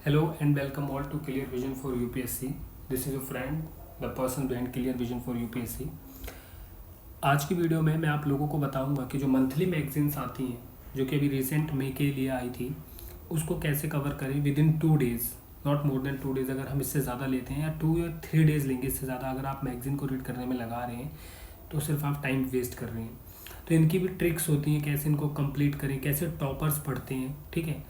Hello and welcome all to Clear Vision for UPSC. This is your friend, the person behind Clear Vision for UPSC. आज की video में मैं आप लोगों को बताऊंगा कि जो मंथली मैगजीन्स आती हैं जो कि अभी रिसेंट मई के लिए आई थी उसको कैसे कवर करें with in 2 days, not more than 2 days. अगर हम इससे ज़्यादा लेते हैं या 2 या 3 डेज़ लेंगे, इससे ज़्यादा अगर आप मैगजीन को रीड करने में लगा रहे हैं तो सिर्फ आप टाइम वेस्ट कर रहे हैं। तो इनकी भी ट्रिक्स होती हैं, कैसे इनको कंप्लीट करें, कैसे टॉपर्स पढ़ते हैं, ठीक है।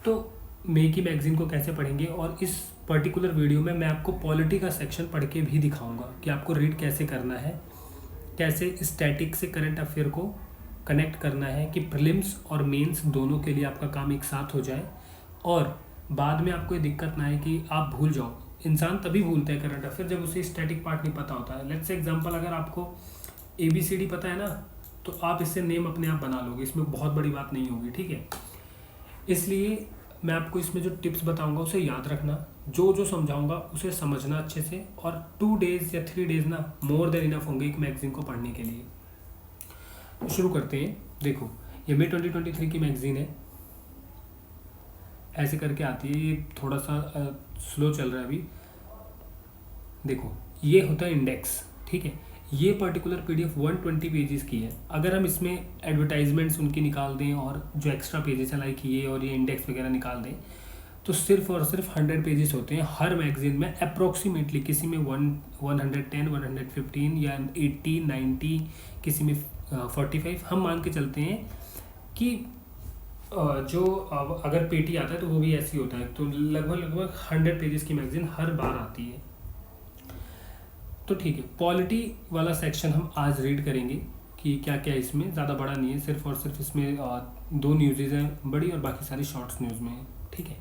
तो मई की मैगज़ीन को कैसे पढ़ेंगे, और इस पर्टिकुलर वीडियो में मैं आपको पॉलिटी का सेक्शन पढ़ के भी दिखाऊंगा कि आपको रीड कैसे करना है, कैसे स्टैटिक से करंट अफेयर को कनेक्ट करना है कि प्रीलिम्स और मेंस दोनों के लिए आपका काम एक साथ हो जाए और बाद में आपको ये दिक्कत ना आए कि आप भूल जाओ। इंसान तभी भूलता है करंट अफेयर जब उसे स्टैटिक पार्ट नहीं पता होता है। लेट्स से एग्जांपल, अगर आपको ABCD पता है ना तो आप इससे नेम अपने आप बना लोगे, इसमें बहुत बड़ी बात नहीं होगी, ठीक है। इसलिए मैं आपको इसमें जो टिप्स बताऊंगा उसे याद रखना, जो जो समझाऊंगा उसे समझना अच्छे से, और 2 डेज़ या 3 डेज़ ना मोर देन इनफ होंगे एक मैगज़ीन को पढ़ने के लिए। तो शुरू करते हैं। देखो, ये मई 2023 की मैगज़ीन है, ऐसे करके आती है। ये थोड़ा सा स्लो चल रहा है अभी। देखो, ये होता है इंडेक्स, ठीक है। ये पर्टिकुलर PDF 120 पेजेस की है। अगर हम इसमें एडवर्टाइजमेंट्स उनकी निकाल दें और जो एक्स्ट्रा पेजेस हैं लाइक ये और ये इंडेक्स वगैरह निकाल दें तो सिर्फ और सिर्फ 100 पेजेस होते हैं हर मैगजीन में अप्रोक्सीमेटली। किसी में 110, 115 या 80, 90, किसी में 45। हम मान के चलते हैं कि जो अगर पेटी आता है तो वो भी ऐसी होता है, तो लगभग 100 पेजेस की मैगजीन हर बार आती है। तो ठीक है, पॉलिटी वाला सेक्शन हम आज रीड करेंगे कि क्या क्या इसमें, ज़्यादा बड़ा नहीं है, सिर्फ और सिर्फ इसमें 2 न्यूज़ हैं बड़ी और बाकी सारी शॉर्ट्स न्यूज़ में है, ठीक है।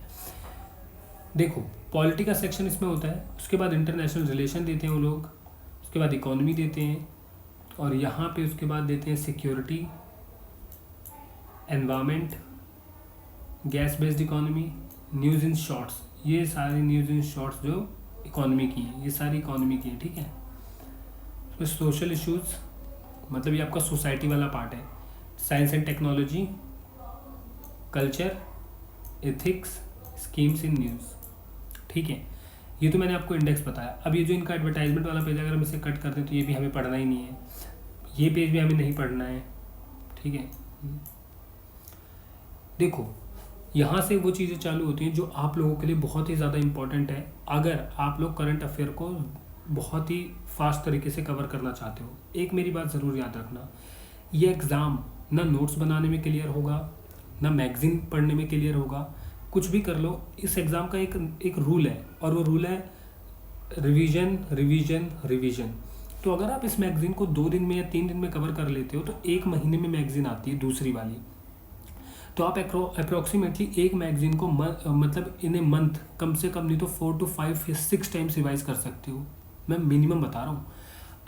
देखो, पॉलिटी का सेक्शन इसमें होता है, उसके बाद इंटरनेशनल रिलेशन देते हैं वो लोग, उसके बाद इकोनॉमी देते हैं, और यहाँ पे उसके बाद देते हैं security, environment, gas based economy, news in shorts. ये सारी न्यूज़ इन शॉर्ट्स जो इकोनॉमी की है, ये सारी इकोनॉमी की है, ठीक है। तो सोशल इश्यूज़ मतलब ये आपका सोसाइटी वाला पार्ट है। Science and technology, culture, ethics, schemes in news, ठीक है। ये तो मैंने आपको इंडेक्स बताया। अब ये जो इनका एडवर्टाइजमेंट वाला पेज, अगर हम इसे कट कर दें तो ये भी हमें पढ़ना ही नहीं है, ये पेज भी हमें नहीं पढ़ना है, ठीक है। देखो, यहाँ से वो चीज़ें चालू होती हैं जो आप लोगों के लिए बहुत ही ज़्यादा इंपॉर्टेंट है अगर आप लोग करंट अफेयर को बहुत ही फास्ट तरीके से कवर करना चाहते हो। एक मेरी बात ज़रूर याद रखना, ये एग्ज़ाम ना नोट्स बनाने में क्लियर होगा, ना मैगज़ीन पढ़ने में क्लियर होगा, कुछ भी कर लो। इस एग्ज़ाम का एक रूल है, और वो रूल है रिवीजन रिवीजन रिवीजन। तो अगर आप इस मैगज़ीन को 2 दिन में या 3 दिन में कवर कर लेते हो तो 1 महीने में मैगज़ीन आती है दूसरी वाली। तो आप अप्रोक्सीमेटली एक मैगज़ीन को मतलब इन ए मंथ कम से कम नहीं तो 4 to 5 या 6 टाइम्स रिवाइज़ कर सकते हो। मैं मिनिमम बता रहा हूँ।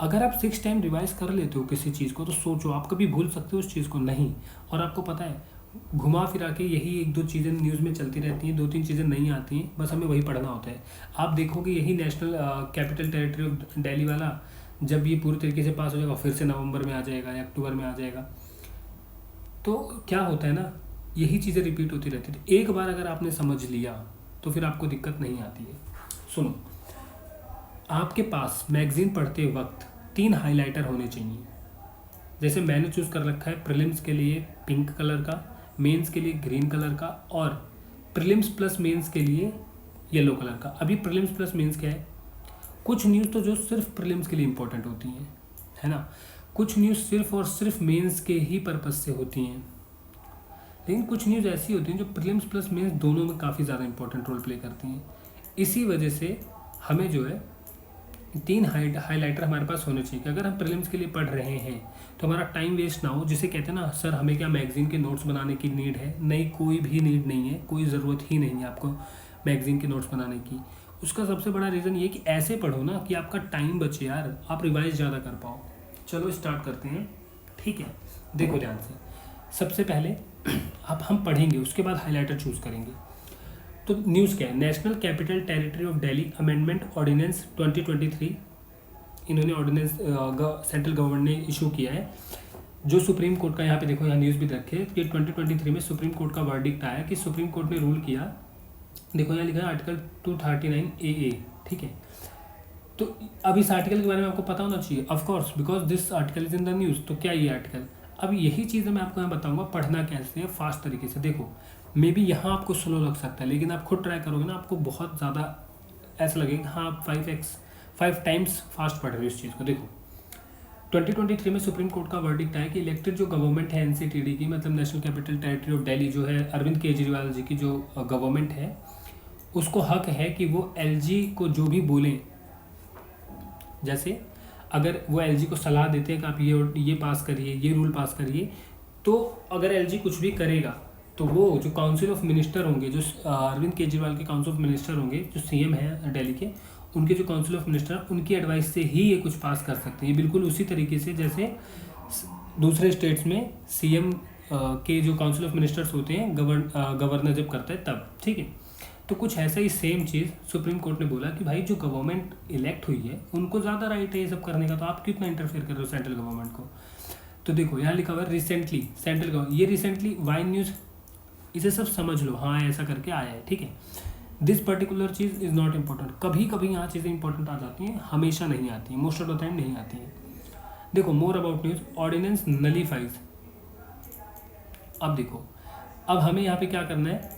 अगर आप 6 टाइम रिवाइज़ कर लेते हो किसी चीज़ को तो सोचो, आप कभी भूल सकते हो उस चीज़ को? नहीं। और आपको पता है, घुमा फिरा के यही 1-2 चीज़ें न्यूज़ में चलती रहती हैं, 2-3 चीज़ें नहीं आती हैं, बस हमें वही पढ़ना होता है। आप देखोगे यही national capital territory of Delhi वाला जब ये पूरी तरीके से पास हो जाएगा फिर से नवंबर में आ जाएगा या अक्टूबर में आ जाएगा। तो क्या होता है ना, यही चीज़ें रिपीट होती रहती थी। एक बार अगर आपने समझ लिया तो फिर आपको दिक्कत नहीं आती है। सुनो, आपके पास मैगज़ीन पढ़ते वक्त 3 हाइलाइटर होने चाहिए। जैसे मैंने चूज़ कर रखा है प्रीलिम्स के लिए पिंक कलर का, मेंस के लिए ग्रीन कलर का, और प्रीलिम्स प्लस मेंस के लिए येलो कलर का। अभी प्रीलिम्स प्लस मेंस क्या है, कुछ न्यूज़ तो जो सिर्फ प्रीलिम्स के लिए इंपॉर्टेंट होती हैं, है ना, कुछ न्यूज़ सिर्फ और सिर्फ मेंस के ही पर्पज़ से होती हैं, लेकिन कुछ न्यूज़ ऐसी होती हैं जो प्रीलिम्स प्लस मेंस दोनों में काफ़ी ज़्यादा इंपॉर्टेंट रोल प्ले करती हैं। इसी वजह से हमें जो है 3 हाइलाइटर हमारे पास होने चाहिए कि अगर हम प्रीलिम्स के लिए पढ़ रहे हैं तो हमारा टाइम वेस्ट ना हो। जिसे कहते हैं ना, सर हमें क्या मैगज़ीन के नोट्स बनाने की नीड है? नहीं, कोई भी नीड नहीं है, कोई ज़रूरत ही नहीं है आपको मैगज़ीन के नोट्स बनाने की। उसका सबसे बड़ा रीज़न ये कि ऐसे पढ़ो ना कि आपका टाइम बचे यार, आप रिवाइज ज़्यादा कर पाओ। चलो स्टार्ट करते हैं, ठीक है। देखो ध्यान से, सबसे पहले अब हम पढ़ेंगे, उसके बाद हाइलाइटर चूज़ करेंगे। तो न्यूज़ क्या है, national capital territory of Delhi amendment ordinance 2023, इन्होंने ऑर्डिनेंस सेंट्रल गवर्नमेंट ने इशू किया है। जो सुप्रीम कोर्ट का, यहाँ पे देखो, यहाँ न्यूज़ भी रखे कि 2023 में सुप्रीम कोर्ट का वर्डिक्ट आया कि सुप्रीम कोर्ट ने रूल किया देखो यहाँ लिखा है आर्टिकल 239AA, ठीक है। तो अब इस आर्टिकल के बारे में आपको पता होना चाहिए, of course, because this article is in the news. तो क्या ये आर्टिकल, अब यही चीज़ मैं आपको यहाँ बताऊंगा पढ़ना कैसे है फास्ट तरीके से। देखो मे बी यहाँ आपको स्लो लग सकता है, लेकिन आप खुद ट्राई करोगे ना, आपको बहुत ज़्यादा ऐसा लगेगा हाँ आप 5 टाइम्स फास्ट पढ़ रहे हो इस चीज़ को। देखो 2023 में सुप्रीम कोर्ट का वर्डिक्ट है कि इलेक्टेड जो गवर्नमेंट है NCTD की, मतलब national capital territory of Delhi, जो है अरविंद केजरीवाल जी की जो गवर्नमेंट है, उसको हक है कि वो LG को जो भी बोलें, जैसे अगर वो LG को सलाह देते हैं कि आप ये पास करिए, ये रूल पास करिए, तो अगर LG कुछ भी करेगा तो वो जो काउंसिल ऑफ मिनिस्टर होंगे, जो अरविंद केजरीवाल के काउंसिल ऑफ मिनिस्टर होंगे, जो CM हैं दिल्ली के, उनके जो काउंसिल ऑफ मिनिस्टर, उनकी एडवाइस से ही ये कुछ पास कर सकते हैं। बिल्कुल उसी तरीके से जैसे दूसरे स्टेट्स में CM के जो काउंसिल ऑफ मिनिस्टर्स होते हैं गवर्नर जब करता है तब, ठीक है। तो कुछ ऐसा ही सेम चीज़ सुप्रीम कोर्ट ने बोला कि भाई जो गवर्नमेंट इलेक्ट हुई है उनको ज़्यादा राइट है ये सब करने का, तो आप कितना इंटरफेयर कर रहे हो सेंट्रल गवर्नमेंट को। तो देखो यहाँ लिखा हुआ है रिसेंटली सेंट्रल गवर्नमेंट, ये रिसेंटली वाई न्यूज़, इसे सब समझ लो, हाँ ऐसा करके आया है, ठीक है। This particular cheese is not important, कभी कभी यहाँ चीज़ें इंपॉर्टेंट आ जाती हैं, हमेशा नहीं आती हैं, मोस्ट ऑफ द टाइम नहीं आती हैं। देखो मोर अबाउट न्यूज़, ऑर्डिनेंस नलीफाइज। अब देखो अब हमें यहाँ पे क्या करना है,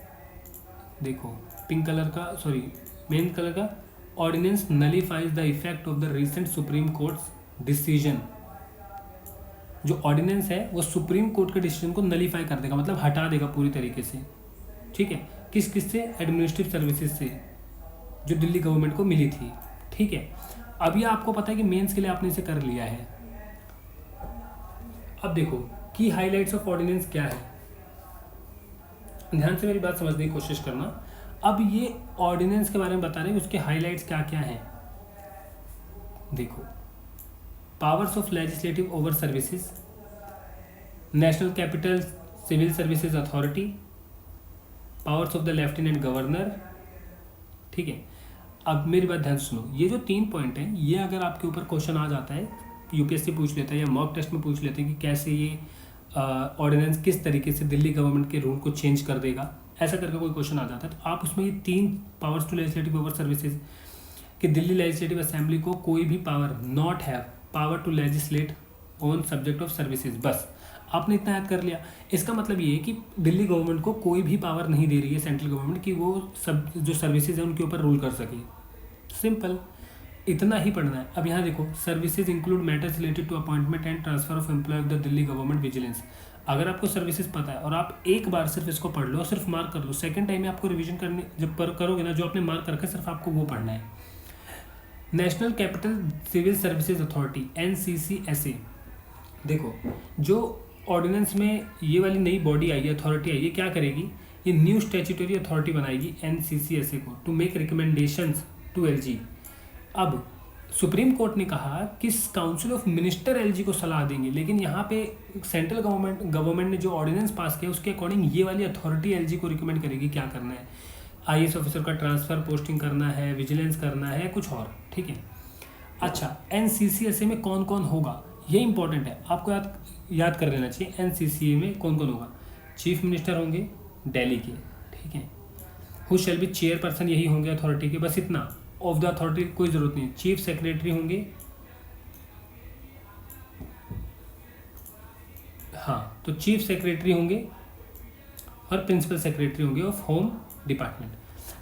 देखो पिंक कलर का, सॉरी मेन कलर का, ordinance nullifies the effect of the recent Supreme Court's decision. जो ऑर्डिनेंस है वो सुप्रीम कोर्ट के डिसीजन को नलीफाई कर देगा, मतलब हटा देगा पूरी तरीके से, ठीक है। किस से, एडमिनिस्ट्रेटिव सर्विसेज से जो दिल्ली गवर्नमेंट को मिली थी, ठीक है। अभी आपको पता है कि मेंस के लिए आपने इसे कर लिया है। अब देखो की हाइलाइट्स ऑफ ऑर्डिनेंस क्या है, ध्यान से मेरी बात समझने की कोशिश करना। अब ये ऑर्डिनेंस के बारे में बता रहे हैं, उसके हाइलाइट्स क्या क्या हैं। देखो powers of legislative over services, national capital civil services authority, powers of the lieutenant governor, ठीक है। अब मेरी बात ध्यान सुनो, ये जो 3 पॉइंट हैं, ये अगर आपके ऊपर क्वेश्चन आ जाता है, UPSC पूछ लेता है या मॉक टेस्ट में पूछ लेते हैं कि कैसे ये ऑर्डिनेंस किस तरीके से दिल्ली गवर्नमेंट के रूल को चेंज कर देगा, ऐसा करके कोई क्वेश्चन आ जाता है, तो आप उसमें ये 3 powers to legislative over services, कि दिल्ली लेजिस्लेटिव असेंबली को कोई भी power not have power to legislate on subject of services, बस आपने इतना याद कर लिया। इसका मतलब ये है कि दिल्ली गवर्नमेंट को कोई भी पावर नहीं दे रही है सेंट्रल गवर्नमेंट कि वो सब जो सर्विसेज है उनके ऊपर रूल कर सके, सिंपल, इतना ही पढ़ना है। अब यहाँ देखो services include matters related to appointment and transfer of employ of the Delhi government vigilance. अगर आपको सर्विसेज पता है और आप एक बार सिर्फ इसको पढ़ लो, सिर्फ मार्क कर लो, सेकंड टाइम में आपको रिवीजन करने जब करोगे ना, जो आपने मार्क करके सिर्फ आपको वो पढ़ना है। National capital civil services authority NCCSA, देखो जो ऑर्डिनेंस में ये वाली नई बॉडी आई है, अथॉरिटी आई है, क्या करेगी, ये न्यू स्टैट्यूटरी अथॉरिटी बनाएगी NCCSA को to make recommendations to LG। अब सुप्रीम कोर्ट ने कहा कि काउंसिल ऑफ मिनिस्टर LG को सलाह देंगे, लेकिन यहाँ पे सेंट्रल गवर्नमेंट ने जो ऑर्डिनेंस पास किया उसके अकॉर्डिंग ये वाली अथॉरिटी LG को रिकमेंड करेगी क्या करना है, IAS ऑफिसर का ट्रांसफ़र पोस्टिंग करना है, विजिलेंस करना है, कुछ और, ठीक है। अच्छा NCCSA में कौन कौन होगा, ये इंपॉर्टेंट है, आपको याद कर लेना चाहिए। NCCA में कौन कौन होगा, चीफ मिनिस्टर होंगे दिल्ली के, ठीक है, हु शैल बी चेयरपर्सन, यही होंगे अथॉरिटी के, बस इतना। ऑफ द अथॉरिटी कोई ज़रूरत नहीं है। चीफ सेक्रेटरी होंगे, हाँ तो चीफ सेक्रेटरी होंगे और प्रिंसिपल सेक्रेटरी होंगे ऑफ होम डिपार्टमेंट,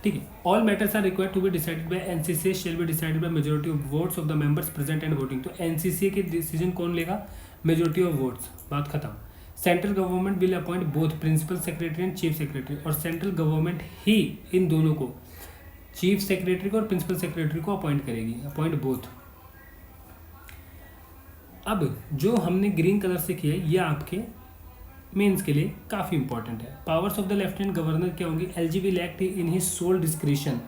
ठीक है। All matters are required to be decided by NCCA shall be decided by majority of votes of the members present and voting. तो NCCA के डिसीजन कौन लेगा, majority of votes, बात खत्म। Central government will appoint both principal secretary and chief secretary, और central government ही इन दोनों को, चीफ सेक्रेटरी को और प्रिंसिपल सेक्रेटरी को अपॉइंट करेगी, अपॉइंट बोथ। अब जो हमने ग्रीन कलर से किया है ये आपके मेंस के लिए काफ़ी इंपॉर्टेंट है। Powers of the lieutenant governor क्या होंगी, LG will act in his sole discretion,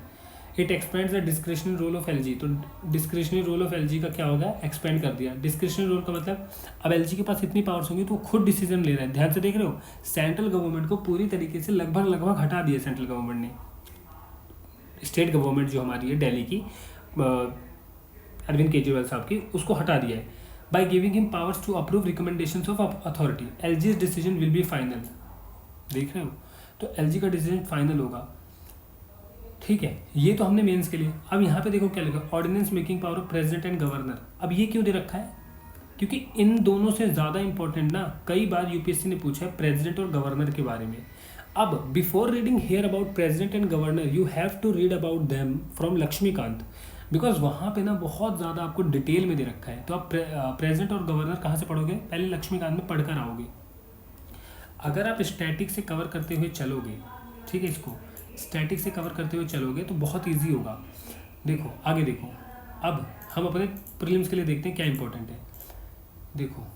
it expands the discretionary role of LG। तो डिस्क्रिशनरी रोल ऑफ LG का क्या होगा, एक्सपेंड कर दिया। डिस्क्रिशनरी रोल का मतलब अब LG के पास इतनी पावर्स होंगी तो वो खुद डिसीजन ले रहा है, ध्यान से देख रहे हो, सेंट्रल गवर्नमेंट को पूरी तरीके से लगभग हटा दिया सेंट्रल गवर्नमेंट ने। स्टेट गवर्नमेंट जो हमारी है दिल्ली की, अरविंद केजरीवाल साहब की, उसको हटा दिया है by giving him powers to approve recommendations of authority. LG's decision will be final, देख रहे हो, तो LG का डिसीजन फाइनल होगा। ठीक है, ये तो हमने मेंस के लिए। अब यहाँ पे देखो क्या लिखा, ordinance making power of president and governor. अब ये क्यों दे रखा है, क्योंकि इन दोनों से ज़्यादा इंपॉर्टेंट ना कई बार यूपीएससी ने पूछा है प्रेसिडेंट और गवर्नर के बारे में। अब before reading here about president and governor you have to read about them from Laxmikanth, because वहाँ पे ना बहुत ज़्यादा आपको डिटेल में दे रखा है। तो आप प्रेसिडेंट और गवर्नर कहाँ से पढ़ोगे, पहले लक्ष्मीकांत में पढ़कर आओगे। अगर आप स्टैटिक से कवर करते हुए चलोगे, ठीक है, इसको स्टैटिक से कवर करते हुए चलोगे तो बहुत ईजी होगा। देखो आगे देखो, अब हम अपने प्रीलिम्स के लिए देखते हैं क्या इंपॉर्टेंट है। देखो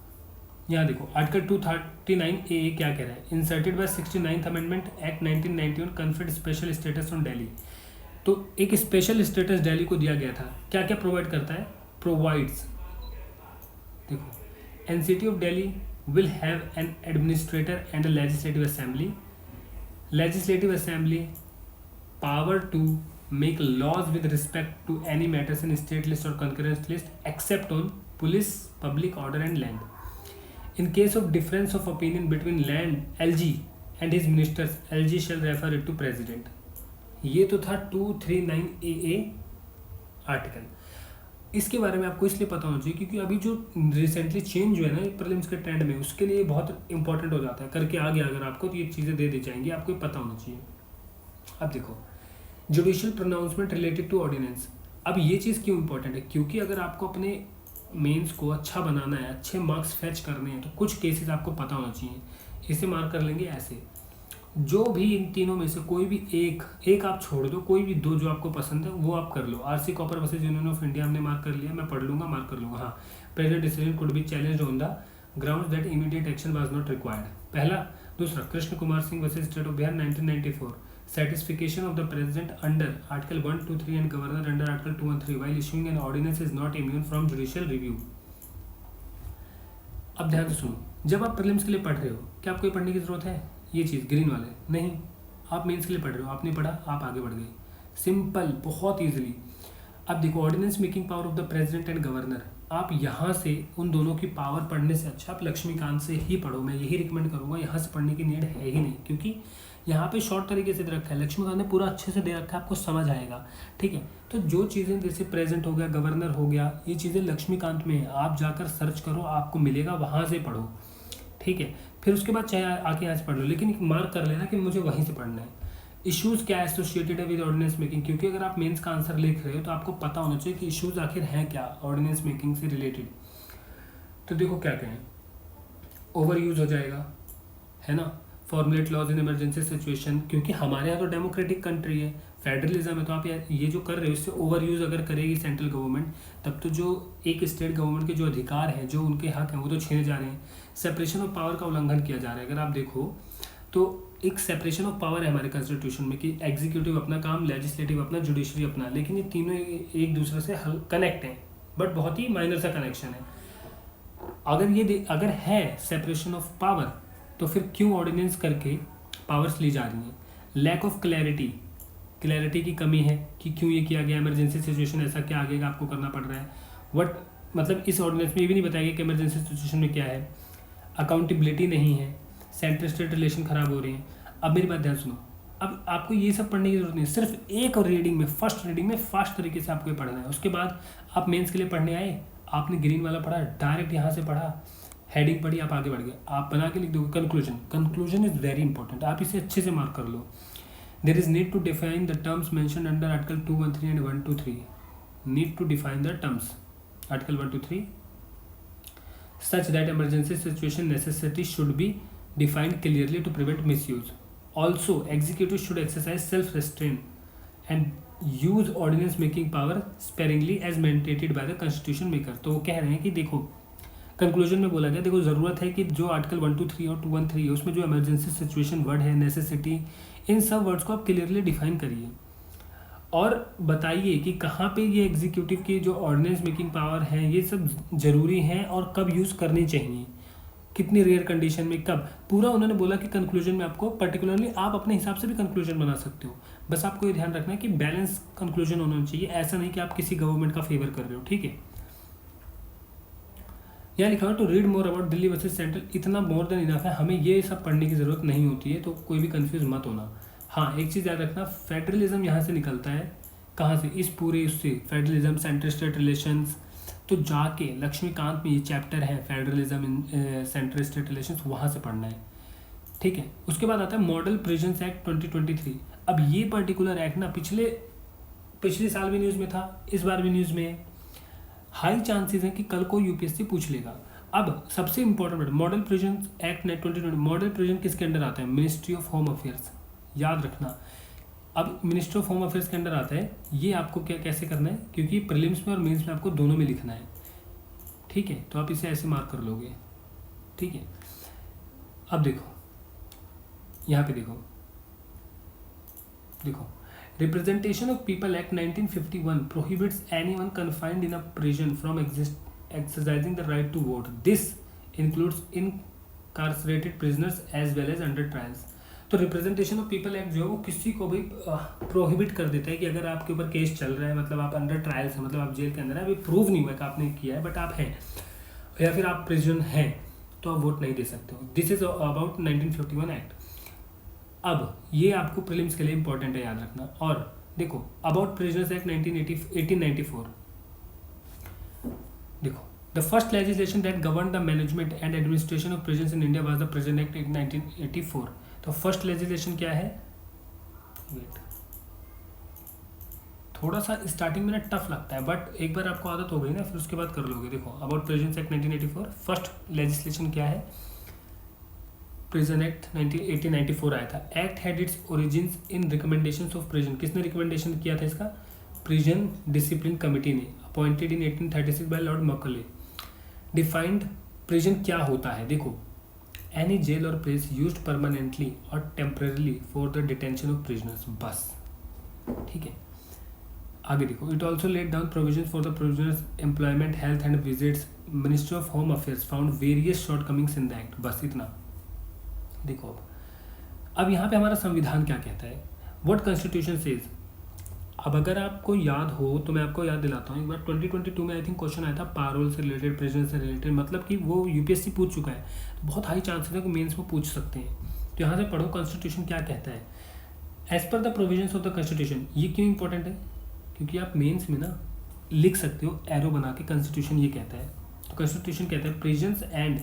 यहाँ देखो आर्टिकल 239 ए क्या कह रहा है, inserted by 69th amendment act 1991 conferred special status on Delhi. तो एक स्पेशल स्टेटस दिल्ली को दिया गया था, क्या क्या प्रोवाइड करता है, प्रोवाइड्स, देखो NCT of Delhi will have an administrator and a legislative assembly, legislative assembly power to make laws with respect to any matters in state list or concurrence list except on police, public order and land. In case of difference of opinion between land LG and his ministers, LG shall refer it to president. ये तो था 239 AA article. इसके बारे में आपको इसलिए पता होना चाहिए क्योंकि अभी जो रिसेंटली चेंज हुआ है ना प्रीलिम्स के ट्रेंड में, उसके लिए बहुत इंपॉर्टेंट हो जाता है। करके आ गया अगर आपको तो ये चीज़ें दे दी जाएंगी, आपको पता होना चाहिए। अब देखो judicial pronouncement related to ordinance. अब ये चीज़ क्यों इंपॉर्टेंट है, क्योंकि अगर आपको अपने मेंस को अच्छा बनाना है, अच्छे मार्क्स फैच करने हैं, तो कुछ केसेस आपको पता होना चाहिए। इसे मार्क कर लेंगे ऐसे, जो भी इन तीनों में से कोई भी एक आप छोड़ दो, कोई भी दो जो आपको पसंद है वो आप कर लो। RC Cooper versus Union of India हमने मार्क कर लिया, मैं पढ़ लूँगा, मार्क कर लूँगा। हाँ, present decision could be challenged on the grounds that immediate action was not required, पहला। दूसरा, Krishna Kumar Singh versus state of Bihar 1994, satisfaction of the president under article 123 and governor under article 213 while issuing an ordinance is not immune from judicial review। अब ध्यान से सुनो, जब आप prelims के लिए पढ़ रहे हो क्या आपको ये पढ़ने की जरूरत है, ये चीज़ ग्रीन वाले नहीं, आप मेंस के लिए पढ़ रहे हो, आपने पढ़ा, आप आगे बढ़ गए, सिंपल, बहुत ईजिली। अब देखो ordinance making power of the president and governor, आप यहाँ से उन दोनों की पावर पढ़ने से अच्छा आप लक्ष्मीकांत से ही पढ़ो। मैं यही रिकमेंड करूँगा, यहाँ से पढ़ने की नीड है ही नहीं, क्योंकि यहाँ पे शॉर्ट तरीके से दे रखा है, लक्ष्मीकांत ने पूरा अच्छे से दे रखा है, आपको समझ आएगा। ठीक है, तो जो चीज़ें जैसे प्रेजेंट हो गया, गवर्नर हो गया, ये चीज़ें लक्ष्मीकांत में है, आप जाकर सर्च करो, आपको मिलेगा, वहाँ से पढ़ो। ठीक है, फिर उसके बाद चाहे आके यहाँ से पढ़ लो, लेकिन मार्क कर लेना कि मुझे वहीं से पढ़ना है। इश्यूज़ क्या एसोसिएटेड है विद ऑर्डिनेंस मेकिंग, क्योंकि अगर आप मेंस का आंसर लिख रहे हो तो आपको पता होना चाहिए कि इश्यूज़ आखिर हैं क्या ऑर्डिनेंस मेकिंग से रिलेटेड। तो देखो क्या कहें, ओवर यूज हो जाएगा, है ना, formulate laws in emergency situation, क्योंकि हमारे यहाँ तो डेमोक्रेटिक कंट्री है, फेडरलिज्म है, तो आप ये जो कर रहे हो इससे ओवर यूज़ अगर करेगी सेंट्रल गवर्नमेंट, तब तो जो एक स्टेट गवर्नमेंट के जो अधिकार हैं, जो उनके हक हैं, वो तो छीने जा रहे हैं। सेपरेशन ऑफ पावर का उल्लंघन किया जा रहा है। अगर आप देखो तो एक सेपरेशन ऑफ पावर है हमारे कॉन्स्टिट्यूशन में कि एग्जीक्यूटिव अपना काम, लेजिस्लेटिव अपना, जुडिशरी अपना, लेकिन ये तीनों एक दूसरे से कनेक्ट हैं, बट बहुत ही माइनर सा कनेक्शन है। अगर है सेपरेशन ऑफ पावर, तो फिर क्यों ऑर्डिनेंस करके पावर्स ली जा रही हैं। लैक ऑफ क्लैरिटी की कमी है कि क्यों ये किया गया, इमरजेंसी सिचुएशन ऐसा क्या आगे आपको करना पड़ रहा है, मतलब इस ऑर्डिनेंस में ये भी नहीं बताया गया कि इमरजेंसी सिचुएशन में क्या है। अकाउंटेबिलिटी नहीं है, सेंट्रल स्टेट रिलेशन खराब हो रही हैं। अब मेरी बात ध्यान सुनो, अब आपको ये सब पढ़ने की जरूरत नहीं, सिर्फ एक रीडिंग में, फर्स्ट रीडिंग में फास्ट तरीके से आपको ये पढ़ना है। उसके बाद आप मेंस के लिए पढ़ने आए, आपने ग्रीन वाला पढ़ा, डायरेक्ट यहाँ से पढ़ा, हेडिंग पढ़ी, आप आगे बढ़ गए, आप बना के लिख दोगे कंक्लूजन इज वेरी इंपॉर्टेंट, आप इसे अच्छे से मार्क कर लो। There is need to define the terms mentioned under article 213 and 123, need to define the terms, article 123 such that emergency situation necessity should be defined clearly to prevent misuse. Also, executive should exercise self-restraint and use ordinance making power sparingly as mandated by the constitution maker। तो वो कह रहे हैं कि देखो conclusion में बोला गया, देखो ज़रूरत है कि जो आर्टिकल 123 और 213 है उसमें जो इमरजेंसी सिचुएशन वर्ड है, नेसेसिटी, इन सब वर्ड्स को आप क्लियरली डिफाइन करिए और बताइए कि कहाँ पे ये एग्जीक्यूटिव की जो ऑर्डिनेंस मेकिंग पावर है ये सब ज़रूरी हैं और कब यूज़ करनी चाहिए, कितनी रेयर कंडीशन में, कब। पूरा उन्होंने बोला कि कंक्लूजन में आपको पर्टिकुलरली आप अपने हिसाब से भी कंक्लूजन बना सकते हो, बस आपको ये ध्यान रखना है कि बैलेंस कंक्लूजन होना चाहिए, ऐसा नहीं कि आप किसी गवर्नमेंट का फेवर कर रहे हो। ठीक है, यहाँ लिखा हुआ to read more about Delhi versus central, इतना मोर देन इनफ है, हमें ये सब पढ़ने की ज़रूरत नहीं होती है, तो कोई भी कंफ्यूज मत होना। हाँ, एक चीज़ याद रखना, फेडरलिज्म यहाँ से निकलता है, कहाँ से, इस पूरे उससे, फेडरलिज्म, सेंट्रल स्टेट रिलेशंस। तो जाके लक्ष्मीकांत में ये चैप्टर है federalism in central state relations, वहाँ से पढ़ना है, ठीक है। उसके बाद आता है मॉडल प्रिजन्स एक्ट 2023। अब ये पर्टिकुलर एक्ट ना पिछले साल भी न्यूज़ में था, इस बार भी न्यूज़ में है, हाई चांसेस है कि कल को यूपीएससी पूछ लेगा। अब सबसे important model prisons act 2020, model prison किसके अंडर आता है, मिनिस्ट्री ऑफ होम अफेयर्स, याद रखना। अब मिनिस्ट्री ऑफ होम अफेयर्स के अंडर आता है, ये आपको क्या कैसे करना है, क्योंकि प्रीलिम्स में और मेंस में आपको दोनों में लिखना है, ठीक है, तो आप इसे ऐसे मार्क कर लोगे, ठीक है। अब देखो यहाँ पे देखो representation of people act 1951 prohibits anyone confined in a prison from exercising the right to vote, this includes incarcerated prisoners as well as under trials. तो रिप्रेजेंटेशन ऑफ पीपल एक्ट जो है वो किसी को भी प्रोहिबिट कर देता है कि अगर आपके ऊपर केस चल रहा है, मतलब आप अंडर ट्रायल्स हैं, मतलब आप जेल के अंदर है, अभी प्रूव नहीं हुआ कि आपने किया है, बट आप हैं या फिर आप प्रिजन हैं, तो आप वोट नहीं दे सकते हो। This is about 1951 act. अब ये आपको प्रीलिम्स के लिए इंपॉर्टेंट है, याद रखना। और देखो अबाउट प्रिजनर्स एक्ट 1894, देखो the first legislation that govern the management and administration of prisons in India was the prison act 1984। तो फर्स्ट लेजिस्लेशन क्या है, वेट, थोड़ा सा स्टार्टिंग में ना टफ लगता है, बट एक बार आपको आदत हो गई ना, फिर उसके बाद कर लोगे। देखो about prisons act 1984, first legislation क्या है, प्रिजन एक्ट 1894 आया था। Act had its origins in recommendations of prison, किसने रिकमेंडेशन किया था इसका, प्रिजन डिसिप्लिन कमेटी ने, appointed in 1836 by Lord Macaulay. Defined prison क्या होता है, देखो एनी जेल और प्लेस यूज्ड परमानेंटली और temporarily for the detention of prisoners, बस, ठीक है। आगे देखो it also laid down provision for the prisoners employment, health and visits. Ministry of home affairs found various shortcomings in the act, बस इतना। देखो अब यहाँ पे हमारा संविधान क्या कहता है, व्हाट कॉन्स्टिट्यूशन सेज। अब अगर आपको याद हो तो मैं आपको याद दिलाता हूँ, एक बार 2022 में आई थिंक क्वेश्चन आया था पैरोल से रिलेटेड, प्रिजन से रिलेटेड, मतलब कि वो यूपीएससी पूछ चुका है, तो बहुत हाई चांसेस है कि मेंस में पूछ सकते हैं। तो यहाँ से पढ़ो कॉन्स्टिट्यूशन क्या कहता है। As per the provisions of the constitution, ये क्यों इंपॉर्टेंट है, क्योंकि आप मेंस में ना लिख सकते हो एरो बना के, कॉन्स्टिट्यूशन ये कहता है। तो कॉन्स्टिट्यूशन कहता है prisons and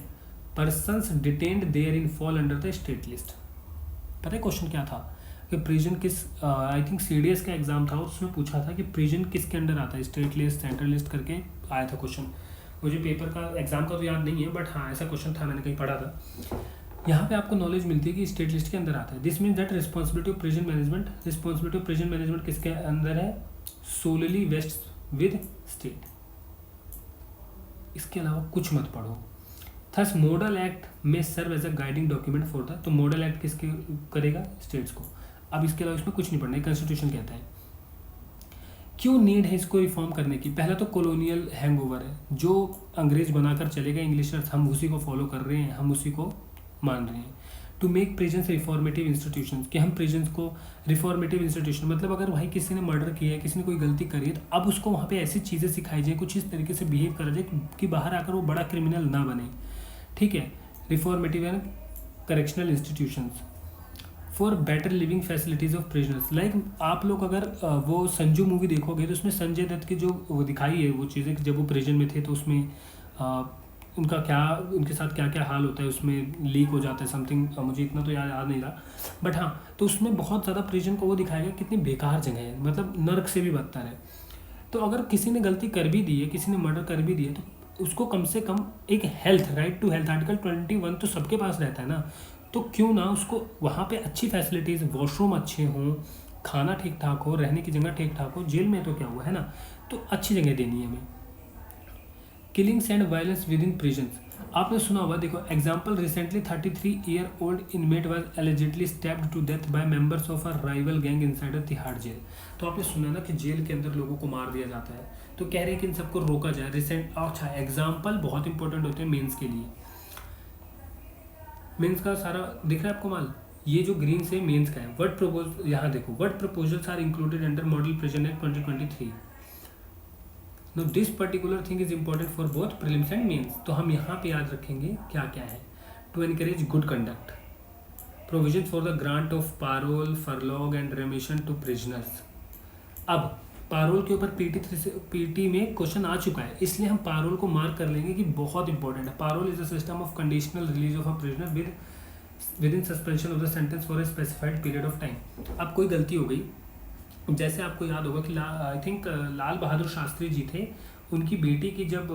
persons detained therein fall under the state list. पता है क्वेश्चन क्या था कि प्रिजन किस, आई थिंक सीडीएस का एग्जाम था, उसमें पूछा था कि प्रिजन किसके अंडर आता है, स्टेट लिस्ट सेंट्रल लिस्ट करके आया था क्वेश्चन। मुझे पेपर का एग्जाम का तो याद नहीं है, बट हाँ ऐसा क्वेश्चन था, मैंने कहीं पढ़ा था। यहाँ पे आपको नॉलेज मिलती है कि स्टेट लिस्ट के अंदर आता है। This means that responsibility of prison management, responsibility of prison management किसके अंदर है, सोलली वेस्ट विद स्टेट। इसके अलावा कुछ मत पढ़ो। थस मॉडल एक्ट में serve as a guiding document for the, तो मॉडल एक्ट किसके करेगा, स्टेट्स को। अब इसके अलावा इसमें कुछ नहीं पढ़ना है, कॉन्स्टिट्यूशन कहता है। क्यों नीड है इसको रिफॉर्म करने की, पहला तो कॉलोनियल हैंगओवर है, जो अंग्रेज बनाकर चलेगा इंग्लिशर्स, हम उसी को फॉलो कर रहे हैं, हम उसी को मान रहे हैं। To make prisons reformative institution, कि हम प्रिजन्स को रिफॉर्मेटिव इंस्टीट्यूशन, मतलब अगर भाई किसी ने मर्डर किया है, किसी ने कोई गलती करी है, तो अब उसको वहाँ पे ऐसी चीज़ें सिखाई जाए, कुछ इस तरीके से बिहेव करा जाए कि बाहर आकर वो बड़ा क्रिमिनल ना बने, ठीक है। Reformative and correctional institutions for better living facilities of prisoners. Like आप लोग अगर वो संजू मूवी देखोगे तो उसमें संजय दत्त की जो वो दिखाई है वो चीज़ें, जब वो प्रिजन में थे तो उसमें उनका क्या, उनके साथ क्या क्या हाल होता है, उसमें लीक हो जाता है समथिंग, मुझे इतना तो याद नहीं रहा, बट हाँ, तो उसमें बहुत ज़्यादा प्रिजन को वो दिखाया गया कितनी बेकार जगह है, मतलब नर्क से भी बदतर है। तो अगर किसी ने गलती कर भी दी है, किसी ने मर्डर कर भी दिया, तो उसको कम से कम एक health, right to health, article 21 तो सबके पास रहता है ना, तो क्यों ना उसको वहाँ पे अच्छी फैसिलिटीज़, वॉशरूम अच्छे हों, खाना ठीक ठाक हो, रहने की जगह ठीक ठाक हो, जेल में तो क्या हुआ है ना, तो अच्छी जगह देनी है हमें। Killings and violence within prisons, आपने सुना होगा, देखो example, recently 33-year-old inmate was allegedly stabbed to death by members of a rival gang inside a Tihar jail. तो आपने सुना ना कि जेल के अंदर लोगों को मार दिया जाता है, तो कह रहे हैं कि इन सबको रोका जाए। रिसेंट, अच्छा एग्जाम्पल बहुत इंपॉर्टेंट होते हैं मेंस के लिए, मेंस का सारा दिख रहा है आपको माल, ये जो ग्रीन से मेंस का है। व्हाट प्रपोज, यहाँ देखो, what proposals are included under model prison act 2023। Know this particular thing is important for both prelims and mains. तो हम यहाँ पे याद रखेंगे क्या क्या है। To encourage good conduct, provision for the grant of parole, furlough and remission to prisoners. अब पारोल के ऊपर पीटी में क्वेश्चन आ चुका है, इसलिए हम पारोल को मार्क कर लेंगे कि बहुत इंपॉर्टेंट है। Parul is a system of conditional release of a prisoner with in suspension of the sentence for a specified period of time. अब कोई गलती हो गई, जैसे आपको याद होगा कि आई थिंक लाल बहादुर शास्त्री जी थे, उनकी बेटी की जब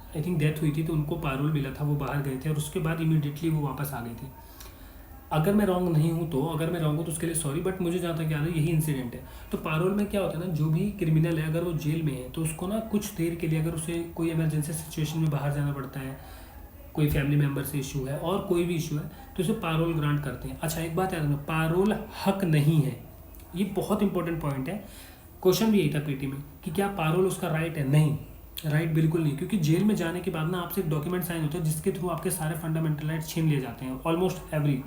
आई थिंक डेथ हुई थी तो उनको पारोल मिला था, वो बाहर गए थे और उसके बाद इमीडिएटली वो वापस आ गई थी। अगर मैं रॉन्ग नहीं हूँ तो, अगर मैं रॉन्ग हूँ तो उसके लिए सॉरी, बट मुझे जहाँ तक याद है यही इंसिडेंट है। तो पारोल में क्या होता है ना, जो भी क्रिमिनल है अगर वो जेल में है तो उसको ना कुछ देर के लिए, अगर उसे कोई इमरजेंसी सिचुएशन में बाहर जाना पड़ता है, कोई फैमिली मेम्बर से इशू है और कोई भी इशू है, तो उसे पारोल ग्रांट करते हैं। अच्छा, एक बात याद रखना, पारोल हक नहीं है, ये बहुत इंपॉर्टेंट पॉइंट है। क्वेश्चन भी यही था पीटी में कि क्या पारोल उसका राइट है? नहीं, राइट बिल्कुल नहीं, क्योंकि जेल में जाने के बाद ना आपसे एक डॉक्यूमेंट साइन होता है जिसके थ्रू आपके सारे फंडामेंटल राइट छीन लिए जाते हैं, ऑलमोस्ट एवरी।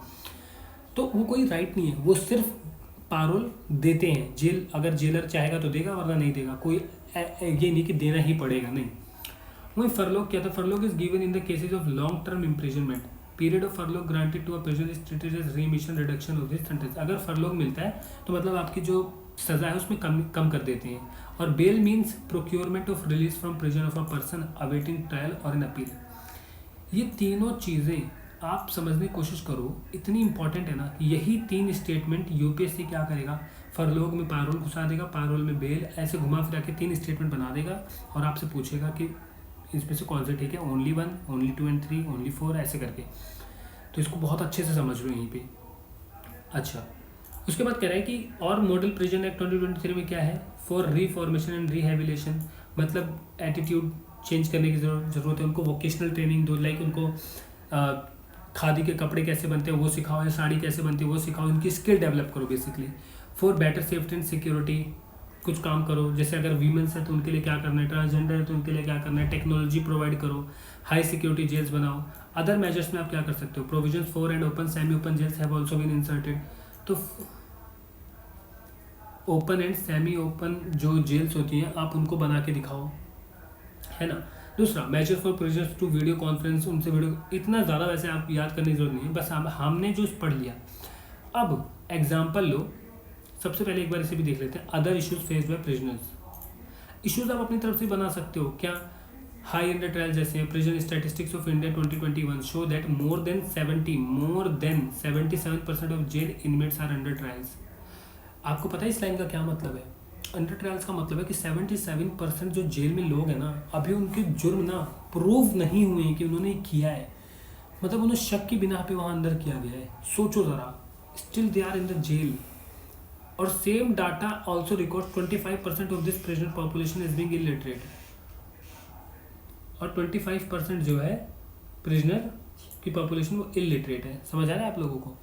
तो वो कोई राइट नहीं है, वो सिर्फ पारोल देते हैं। जेल अगर जेलर चाहेगा तो देगा, वरना नहीं देगा, कोई ये नहीं कि देना ही पड़ेगा, नहीं। वही फरलोग क्या था, furlough is given in the cases of long term imprisonment. Period of furlough granted to a prisoner is treated as remission reduction of this sentence. अगर फरलोग मिलता है तो मतलब आपकी जो सजा है उसमें कम कर देते हैं। और bail means procurement of release from prison of a person awaiting trial और एन अपील। ये तीनों चीज़ें आप समझने की कोशिश करो, इतनी इंपॉर्टेंट है ना कि यही तीन स्टेटमेंट यूपीएससी क्या करेगा, फरलोग में पारोल घुसा देगा, पारोल में बेल, ऐसे घुमा फिरा के तीन स्टेटमेंट बना देगा और आपसे पूछेगा कि इसमें से कौन से ठीक है, ओनली 1, ओनली 2 एंड 3, ओनली 4, ऐसे करके। तो इसको बहुत अच्छे से समझ लो यहीं पे। अच्छा, उसके बाद कह रहा है कि और मॉडल प्रिजन एक्ट 2023 में क्या है, फॉर रिफॉर्मेशन एंड रिहेबिलेशन, मतलब एटीट्यूड चेंज करने की जरूरत है उनको, वोकेशनल ट्रेनिंग दो, लाइक उनको खादी के कपड़े कैसे बनते हैं वो सिखाओ, या साड़ी कैसे बनती है वो सिखाओ, इनकी स्किल डेवलप करो basically. For better safety and security कुछ काम करो, जैसे अगर वीमेंस है तो उनके लिए क्या करना है, ट्रांसजेंडर है तो उनके लिए क्या करना है, टेक्नोलॉजी प्रोवाइड करो, हाई सिक्योरिटी जेल्स बनाओ। अदर मेजर्स में आप क्या कर सकते हो, provision for and open semi open jails have also been inserted. तो ओपन एंड सेमी ओपन जो जेल्स होती हैं आप उनको बना के दिखाओ, है ना। दूसरा, measure for prisoners to video conference, उनसे वीडियो, इतना ज़्यादा वैसे आप याद करने की जरूरत नहीं है, बस हमने जो पढ़ लिया। अब एग्जाम्पल लो, सबसे पहले एक बार इसे भी देख लेते हैं। Other issues faced by prisoners, issues आप अपनी तरफ से बना सकते हो क्या, हाई अंडर ट्रायल जैसे हैं। Prison statistics of India 2021 show that more than 77% of jail inmates are under trials. आपको पता है इस लाइन का क्या मतलब है? अंडर ट्रायल्स का मतलब है कि 77% जो जेल में लोग हैं ना, अभी उनके जुर्म ना प्रूव नहीं हुए हैं कि उन्होंने किया है, मतलब उन्हें शक की बिना पे वहाँ अंदर किया गया है। सोचो ज़रा, still they are in the jail. और same data also record 25% of this prisoner population is being illiterate, और 25% जो है प्रिजनर की पॉपुलेशन वो इलिटरेट है। समझ आ रहा है आप लोगों को?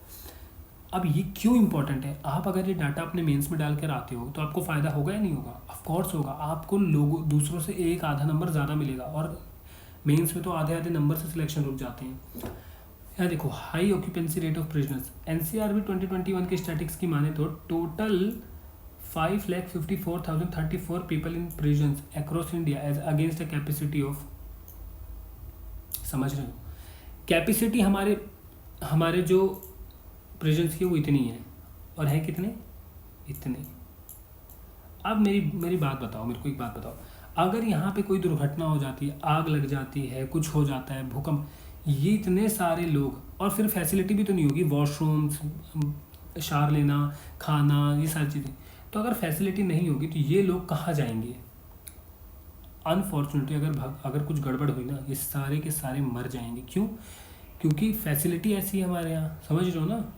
अब ये क्यों इंपॉर्टेंट है, आप अगर ये डाटा अपने मेंस में डाल कर आते हो तो आपको फ़ायदा होगा या नहीं होगा? ऑफ कोर्स होगा, आपको लोगों दूसरों से एक आधा नंबर ज़्यादा मिलेगा, और मेंस में तो आधे आधे नंबर से सिलेक्शन रुक जाते हैं। यहाँ देखो, high occupancy rate of prisoners, NCRB 2021 के स्टैटिक्स की माने तो total 5,54,034 people in prisons across India as against a capacity of, समझ रहे हो, कैपेसिटी हमारे जो प्रिजन्स की वो इतनी है, और है कितने, इतने। अब मेरी बात बताओ, मेरे को एक बात बताओ, अगर यहाँ पे कोई दुर्घटना हो जाती है, आग लग जाती है, कुछ हो जाता है, भूकंप, ये इतने सारे लोग, और फिर फैसिलिटी भी तो नहीं होगी, वॉशरूम्स, शावर लेना, खाना, ये सारी चीज़ें, तो अगर फैसिलिटी नहीं होगी तो ये लोग कहाँ जाएंगे? अनफॉर्चुनेटली अगर कुछ गड़बड़ हुई ना, ये सारे के सारे मर जाएंगे। क्यों? क्योंकि फैसिलिटी ऐसी है हमारे यहाँ, समझ रहे हो ना।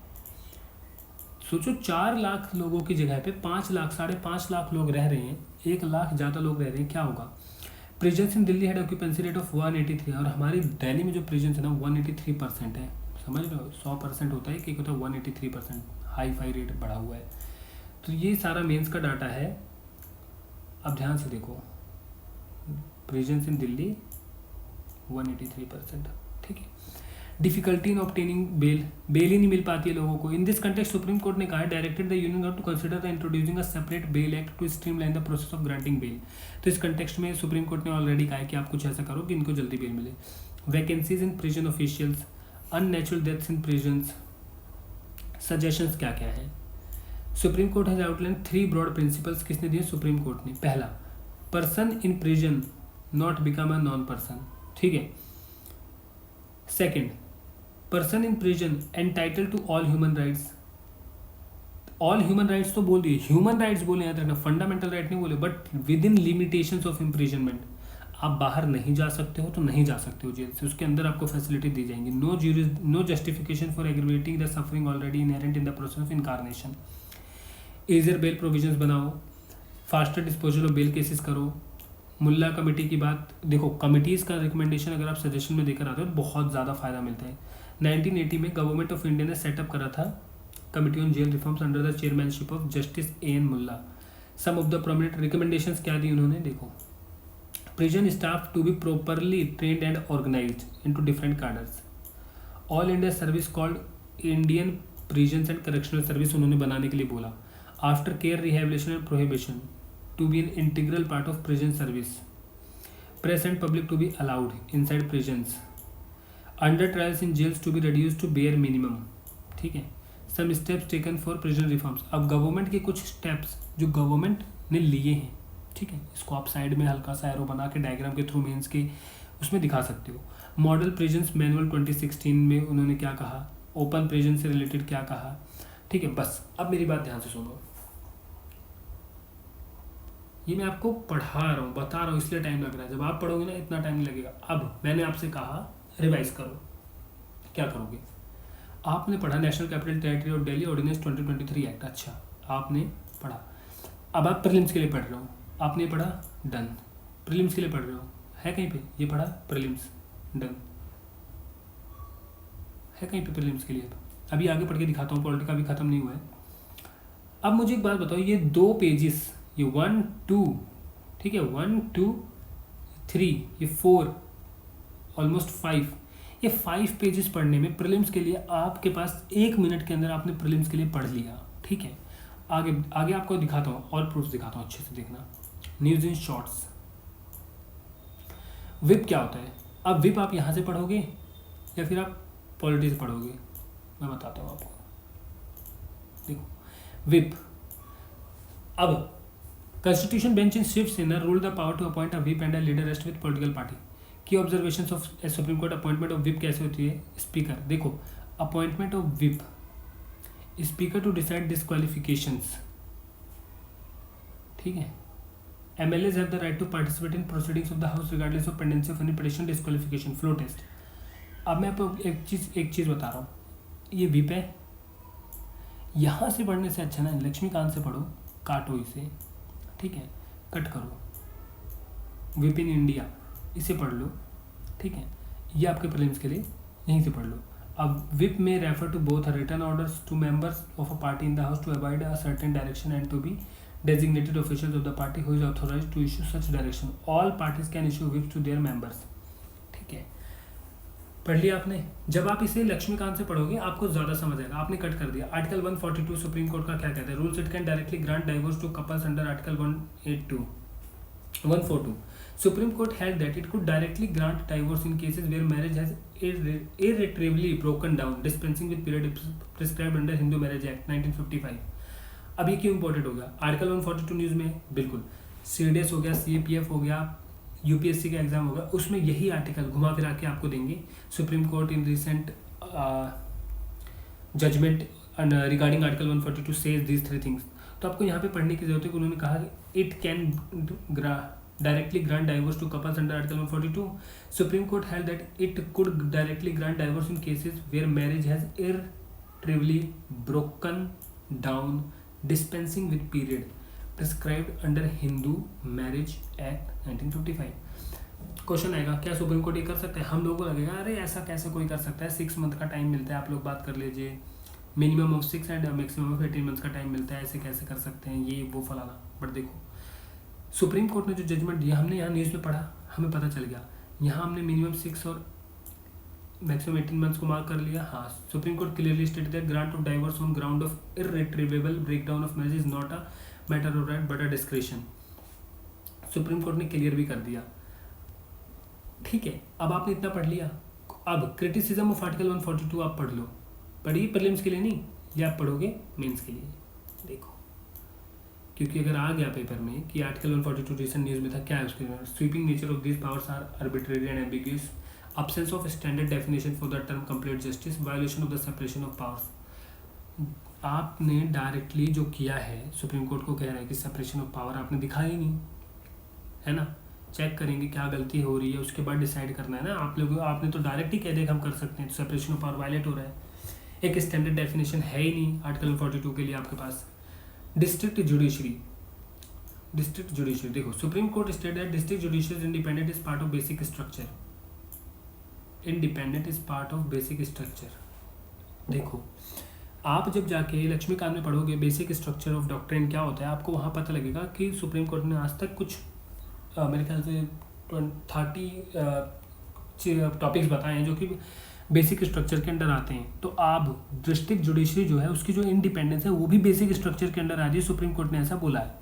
सोचो 4 लाख लोगों की जगह पे 5 लाख, 5.5 लाख लोग रह रहे हैं, 1 लाख ज़्यादा लोग रह रहे हैं, क्या होगा? Prisons in Delhi had occupancy rate of 183, और हमारी दिल्ली में जो प्रिजन्स है ना 183% है। समझ रहे हो, 100% होता है कि होता है 183%, हाई फाई रेट बढ़ा हुआ है। तो ये सारा मेंस का डाटा है। अब ध्यान से देखो, प्रिजन्स इन दिल्ली 183%, ठीक है। डिफिकल्टी इन ऑब्टेनिंग बेल ही नहीं मिल पाती है लोगों को। In this context supreme court ने कहा, directed the union government to consider the introducing a separate bail act to streamline the process of granting bail. तो इस कंटेक्स्ट में सुप्रीम कोर्ट ने ऑलरेडी कहा है कि आप कुछ ऐसा करो कि इनको जल्दी बेल मिले। Vacancies in prison officials, unnatural deaths in prisons, suggestions क्या क्या हैं? Supreme court has outline 3 broad principles. किसने दिए? सुप्रीम कोर्ट ने. पहला, person in prison not become a non person. ठीक है. Second, person in prison entitle to all human rights. All human rights तो बोल दिए, ह्यूमन राइट्स बोले, याद रखना, फंडामेंटल राइट नहीं बोले, but with in limitations of imprisonment. आप बाहर नहीं जा सकते हो तो नहीं जा सकते हो जेल से, उसके अंदर आपको फैसिलिटी दी जाएंगी. No justification for aggravating the suffering already inherent in the process of incarceration. Easier bail provisions बनाओ, faster disposal of bail cases करो. मुल्ला कमेटी की बात देखो, कमिटीज़ का रिकमेंडेशन अगर आप सजेशन में देकर आते हो तो बहुत ज़्यादा फायदा मिलता है. 1980 में गवर्नमेंट ऑफ इंडिया ने सेटअप करा था committee on jail reforms under the chairmanship of justice A.N. Mulla. Some of the prominent recommendations क्या दी उन्होंने? देखो, prison staff to be properly trained and organised into different cadres. All India service called Indian prisons and correctional service उन्होंने बनाने के लिए बोला. After care rehabilitation and prohibition to be an integral part of prison service. Press and public to be allowed inside prisons. Under trials in jails to be reduced to bare minimum. ठीक है. Some steps taken for prison reforms. अब government के कुछ steps जो government ने लिए हैं, ठीक है, इसको आप साइड में हल्का सा एरो बना के डायग्राम के थ्रू मीन्स के उसमें दिखा सकते हो. मॉडल प्रिजन्स मैनुअल 2016 में उन्होंने क्या कहा, ओपन प्रिजन से रिलेटेड क्या कहा. ठीक है. बस अब मेरी बात ध्यान से सुनो. ये मैं आपको पढ़ा रहा हूँ, बता रहा हूँ, इसलिए टाइम लग रहा है. जब आप पढ़ोगे ना इतना टाइम नहीं लगेगा. अब मैंने आपसे कहा रिवाइज करो. क्या करोगे? आपने पढ़ा national capital territory of Delhi ordinance 2023 act. अच्छा, आपने पढ़ा. अब आप प्रीलिम्स के लिए पढ़ रहे हो. आपने पढ़ा, डन. प्रीलिम्स के लिए पढ़ रहे हो, है कहीं पे ये पढ़ा, प्रीलिम्स, डन. है कहीं पे प्रीलिम्स के लिए? अभी आगे पढ़ के दिखाता हूँ. पॉलिटिका अभी खत्म नहीं हुआ है. अब मुझे एक बात बताओ, ये 2 पेजेस, ये 1 2, ठीक है, 1 2 3, ये 4, ऑलमोस्ट 5, ये 5 पेजेस पढ़ने में प्रीलिम्स के लिए आपके पास 1 मिनट के अंदर आपने प्रीलिम्स के लिए पढ़ लिया. ठीक है. आगे आगे आपको दिखाता हूँ और प्रूफ दिखाता हूँ, अच्छे से देखना. News in shorts. विप क्या होता है? अब विप आप यहाँ से पढ़ोगे या फिर आप पॉलिटी से पढ़ोगे? मैं बताता हूँ आपको. देखो, विप. अब Constitution bench in Shiv Sena ruled the power to appoint a whip and a leader rest with political party. Key observations of Supreme Court appointment of whip कैसे होती है? Speaker. देखो, appointment of whip, speaker to decide disqualifications. ठीक है. MLAs have the right to participate in proceedings of the House regardless of pendency of any petition disqualification. Flow test. अब मैं आपको एक चीज़ बता रहा हूँ. ये whip है. यहाँ से पढ़ने से अच्छा ना लक्ष्मीकांत से पढ़ो, काटो इसे, ठीक है, कट करो. विप इन इंडिया, इसे पढ़ लो. ठीक है. ये आपके प्रीलिम्स के लिए यहीं से पढ़ लो. अब विप में refer to both written orders to members of a party in the house to avoid a certain direction and to be designated officials of the party who is authorized to issue such direction. All parties can issue whips to their members. ठीक है. पढ़ लिया आपने. जब आप इसे लक्ष्मीकांत से पढ़ोगे आपको ज़्यादा समझ आएगा. आपने कट कर दिया. आर्टिकल 142 सुप्रीम कोर्ट का क्या कहता है? Rules it can directly grant divorce to couples under article 142. Supreme Court held that it could directly grant divorce in cases where marriage has irretrievably broken down, dispensing with period prescribed under Hindu Marriage Act 1955. अब ये क्यों important हो गया? Article 142 news में बिल्कुल CDS हो गया, CAPF हो गया, UPSC का एग्जाम होगा, उसमें यही आर्टिकल घुमा फिरा के आपको देंगे. Supreme court in recent judgment regarding article 142 says these 3 things. तो आपको यहाँ पे पढ़ने की जरूरत है कि उन्होंने कहा कि it can directly grant divorce to couples under Article 142. Supreme Court held that it could directly grant divorce in cases where marriage has irretrievably broken down, dispensing with period prescribed under Hindu Marriage Act 1955. Question आएगा, क्या supreme court ये कर सकता है? हम लोगों को लगेगा अरे ऐसा कैसे कोई कर सकता है, 6 मंथ का टाइम मिलता है, आप लोग बात कर लीजिए, minimum of 6 and maximum of 18 months का टाइम मिलता है, ऐसे कैसे कर सकते हैं, ये वो फलाना. बट देखो सुप्रीम कोर्ट ने जो जजमेंट दिया, हमने यहाँ न्यूज़ में पढ़ा, हमें पता चल गया. यहाँ हमने मिनिमम 6 और मैक्सिमम 18 मंथ्स को मार्क कर लिया. हाँ, Supreme Court clearly stated that grant of divorce on ground of irretrievable breakdown of marriage is not a matter of right but a discretion. Supreme court ने क्लियर भी कर दिया. ठीक है. अब आपने इतना पढ़ लिया. अब क्रिटिसिज्म ऑफ आर्टिकल 142 आप पढ़ लो. पढ़िए प्रीलिम्स के लिए नहीं, ये आप पढ़ोगे मेंस के लिए। देखो, क्योंकि अगर आ गया पेपर में कि आर्टिकल 142 रिसेंट न्यूज़ में था, क्या है उसके अंदर, sweeping nature of this powers are arbitrary and ambiguous, absence of standard definition for the term complete justice, violation of the separation of powers। आपने डायरेक्टली जो किया है, सुप्रीम कोर्ट को कह रहा है कि सेपरेशन ऑफ पावर आपने दिखाया ही नहीं है ना। चेक करेंगे क्या गलती हो रही है, उसके बाद डिसाइड करना है ना। आप लोग आपने तो डायरेक्ट ही कह दिया कि हम कर सकते हैं, तो सेपरेशन ऑफ पावर वायलेट हो रहा है। एक स्टैंडर्ड डेफिनेशन है ही नहीं आर्टिकल 42 के लिए आपके पास। डिस्ट्रिक्ट जुडिशरी, देखो, supreme court state that district judiciary independent is part of basic structure. Independent is part of basic structure. देखो, आप जब जाके लक्ष्मीकांत में पढ़ोगे बेसिक स्ट्रक्चर ऑफ डॉक्ट्रिन क्या होता है, आपको वहाँ पता लगेगा कि सुप्रीम कोर्ट ने आज तक कुछ मेरे ख्याल से 30 टॉपिक्स बताए हैं जो कि बेसिक स्ट्रक्चर के अंडर आते हैं। तो आप डिस्ट्रिक्ट जुडिशरी जो है उसकी जो इंडिपेंडेंस है वो भी बेसिक स्ट्रक्चर के अंडर आ जाए, सुप्रीम कोर्ट ने ऐसा बोला है,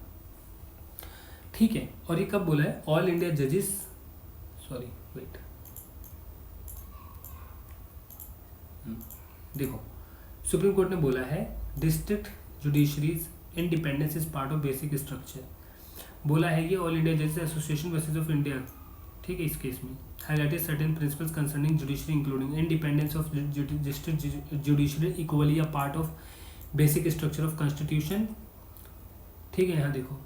ठीक है। और ये कब बोला है, ऑल इंडिया जजेस, देखो, सुप्रीम कोर्ट ने बोला है district judiciary's independence is part of basic structure. बोला है ये ऑल इंडिया जजेस एसोसिएशन वर्सेस ऑफ इंडिया, ठीक है। इस केस में highlighted certain principles concerning judiciary including independence of district judiciary equally a part of basic structure of constitution, ठीक है। यहाँ देखो,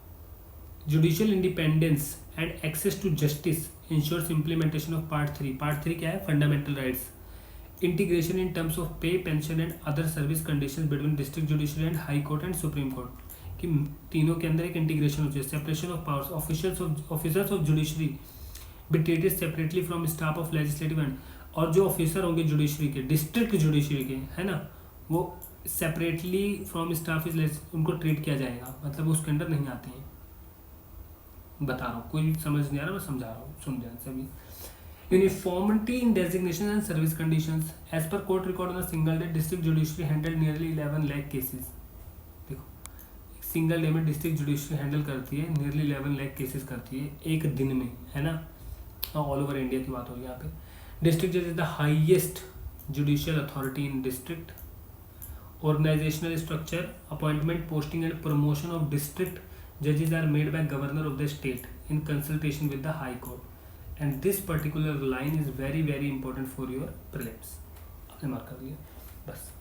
judicial independence and access to justice ensures implementation of part 3। Part 3 क्या है, fundamental rights. Integration in terms of पे, pension and other service conditions between district judiciary and high court and supreme court, कि तीनों के अंदर एक integration हो जाए। Separation of powers, officers of judiciary be treated separately from staff of legislative and, और जो ऑफिसर होंगे जुडिशरी के, डिस्ट्रिक्ट जुडिशरी के, है ना, वो सेपरेटली फ्रॉम स्टाफ इज उनको ट्रीट किया जाएगा, मतलब उसके अंडर नहीं आते हैं। बता रहा हूँ, कोई समझ नहीं आ रहा, मैं समझा रहा हूँ, सुन ध्यान से भी। Uniformity in designation and service conditions as per court record on a single day district judiciary handled nearly 11 lakh cases। देखो, सिंगल डे में डिस्ट्रिक्ट जुडिशरी हैंडल करती है नियरली 11 लाख केसेस करती है एक दिन में, है ना। ऑल ओवर इंडिया की बात हो रही है यहाँ पे। डिस्ट्रिक्ट जज is the highest judicial authority in district. Organisational structure, appointment, posting and promotion of district जजेस are made by governor of the state in consultation with the high court. And this particular line is very very important for your prelims. आपने mark कर लिया बस।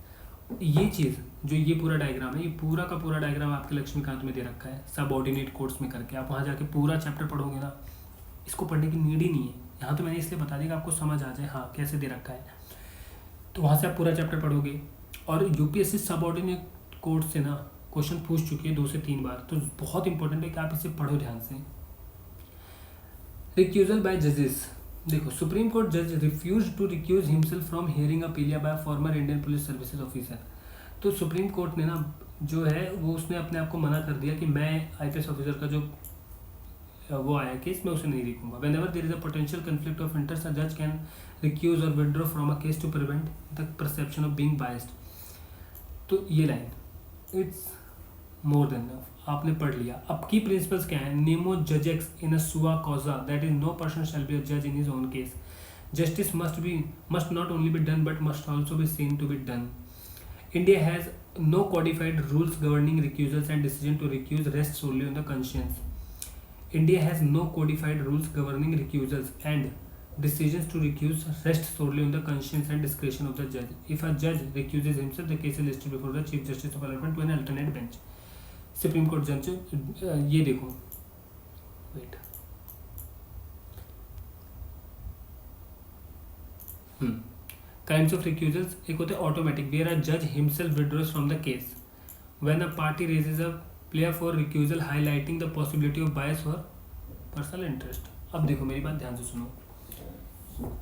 ये चीज़ जो ये पूरा diagram है, ये पूरा का पूरा डायग्राम आपके लक्ष्मीकांत में दे रखा है सबऑर्डिनेट कोर्स में करके। आप वहाँ जाके पूरा चैप्टर पढ़ोगे ना, इसको पढ़ने की नीड ही नहीं है। यहाँ तो मैंने इसलिए बता दिया कि आपको समझ आ जाए हाँ कैसे दे रखा है, तो वहाँ से आप पूरा चैप्टर पढ़ोगे। और यूपीएससी सबऑर्डिनेट कोर्स से ना क्वेश्चन पूछ चुकी है 2 से 3 बार, तो बहुत इंपॉर्टेंट है कि आप इसे पढ़ो ध्यान से। रिक्यूजल बाय जजेस, देखो, सुप्रीम कोर्ट जज refuse to recuse himself from hearing appeal by former Indian police services officer. तो सुप्रीम कोर्ट ने ना जो है वो उसने अपने आप को मना कर दिया कि मैं आईपीएस ऑफिसर का जो वो आया केस मैं उसे नहीं देखूंगा। Whenever there is a potential conflict of interest, a जज कैन रिक्यूज और withdraw from a case to prevent the perception of being biased. तो ये line it's more than enough, आपने पढ़ लिया। अब की प्रिंसिपल्स क्या है, नेमो जजेक्स इन अ सुआ कॉजा, that is no person shall be a जज in his own case. Justice must not only be done but must also be seen to be done. India has no codified rules governing recusals and decision to recuse rest solely on the conscience. India has no codified rules governing recusals and decisions to recuse rest solely on the conscience and discretion of the judge. If a judge recuses himself, the case is listed before the Chief Justice of allotment to an alternate bench. Supreme court जज, ये देखो, wait, kinds of रिक्यूजल्स, एक होते हैं automatic, where अ जज himself withdraws from the case when a party raises a player for recusal highlighting the possibility of bias for personal interest. अब देखो मेरी बात ध्यान से सुनो,